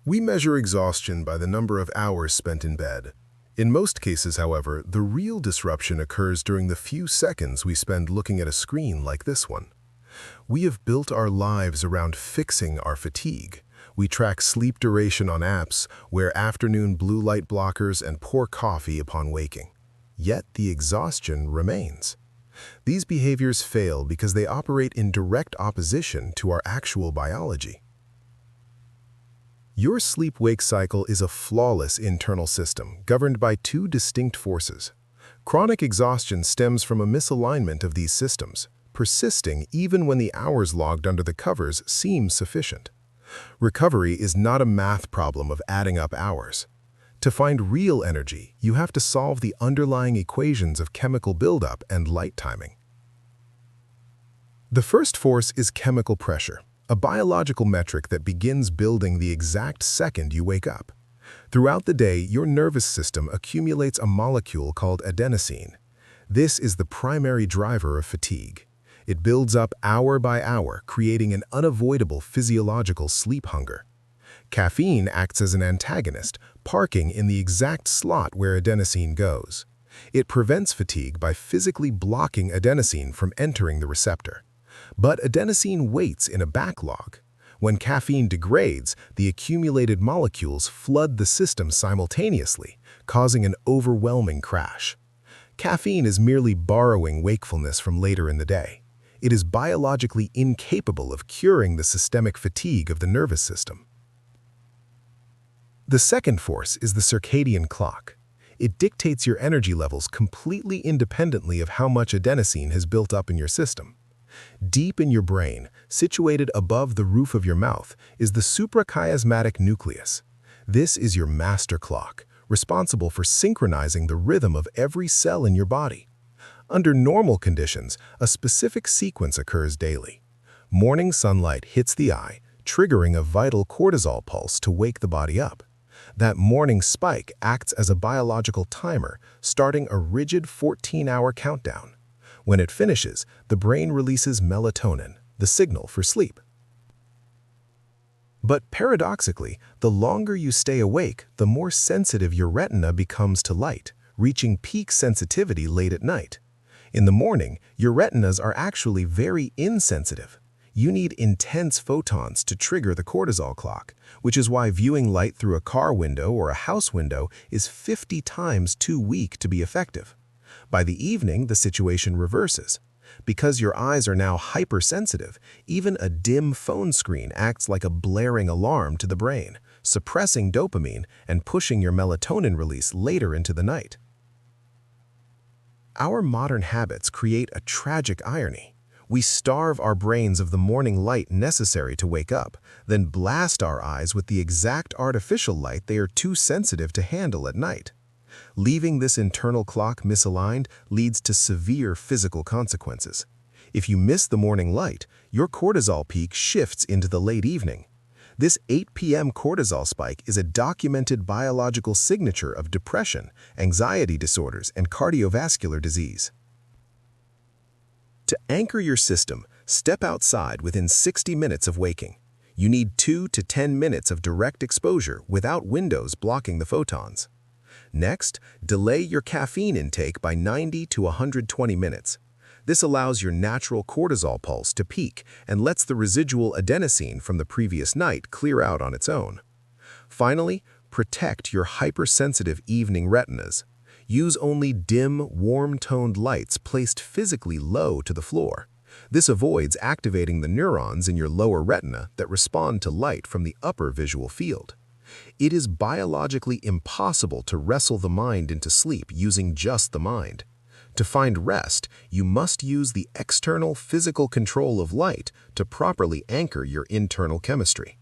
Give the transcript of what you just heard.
We measure exhaustion by the number of hours spent in bed. In most cases, however, the real disruption occurs during the few seconds we spend looking at a screen like this one. We have built our lives around fixing our fatigue. We track sleep duration on apps, wear afternoon blue light blockers, and pour coffee upon waking. Yet the exhaustion remains. These behaviors fail because they operate in direct opposition to our actual biology. Your sleep-wake cycle is a flawless internal system governed by two distinct forces. Chronic exhaustion stems from a misalignment of these systems, persisting even when the hours logged under the covers seem sufficient. Recovery is not a math problem of adding up hours. To find real energy, you have to solve the underlying equations of chemical buildup and light timing. The first force is chemical pressure, a biological metric that begins building the exact second you wake up. Throughout the day, your nervous system accumulates a molecule called adenosine. This is the primary driver of fatigue. It builds up hour by hour, creating an unavoidable physiological sleep hunger. Caffeine acts as an antagonist, parking in the exact slot where adenosine goes. It prevents fatigue by physically blocking adenosine from entering the receptor. But adenosine waits in a backlog. When caffeine degrades, the accumulated molecules flood the system simultaneously, causing an overwhelming crash. Caffeine is merely borrowing wakefulness from later in the day. It is biologically incapable of curing the systemic fatigue of the nervous system. The second force is the circadian clock. It dictates your energy levels completely independently of how much adenosine has built up in your system. Deep in your brain, situated above the roof of your mouth, is the suprachiasmatic nucleus. This is your master clock, responsible for synchronizing the rhythm of every cell in your body. Under normal conditions, a specific sequence occurs daily. Morning sunlight hits the eye, triggering a vital cortisol pulse to wake the body up. That morning spike acts as a biological timer, starting a rigid 14-hour countdown. When it finishes, the brain releases melatonin, the signal for sleep. But paradoxically, the longer you stay awake, the more sensitive your retina becomes to light, reaching peak sensitivity late at night. In the morning, your retinas are actually very insensitive. You need intense photons to trigger the cortisol clock, which is why viewing light through a car window or a house window is 50 times too weak to be effective. By the evening, the situation reverses. Because your eyes are now hypersensitive, even a dim phone screen acts like a blaring alarm to the brain, suppressing dopamine and pushing your melatonin release later into the night. Our modern habits create a tragic irony. We starve our brains of the morning light necessary to wake up, then blast our eyes with the exact artificial light they are too sensitive to handle at night. Leaving this internal clock misaligned leads to severe physical consequences. If you miss the morning light, your cortisol peak shifts into the late evening. This 8 p.m. cortisol spike is a documented biological signature of depression, anxiety disorders, and cardiovascular disease. To anchor your system, step outside within 60 minutes of waking. You need 2 to 10 minutes of direct exposure without windows blocking the photons. Next, delay your caffeine intake by 90 to 120 minutes. This allows your natural cortisol pulse to peak and lets the residual adenosine from the previous night clear out on its own. Finally, protect your hypersensitive evening retinas. Use only dim, warm-toned lights placed physically low to the floor. This avoids activating the neurons in your lower retina that respond to light from the upper visual field. It is biologically impossible to wrestle the mind into sleep using just the mind. To find rest, you must use the external physical control of light to properly anchor your internal chemistry.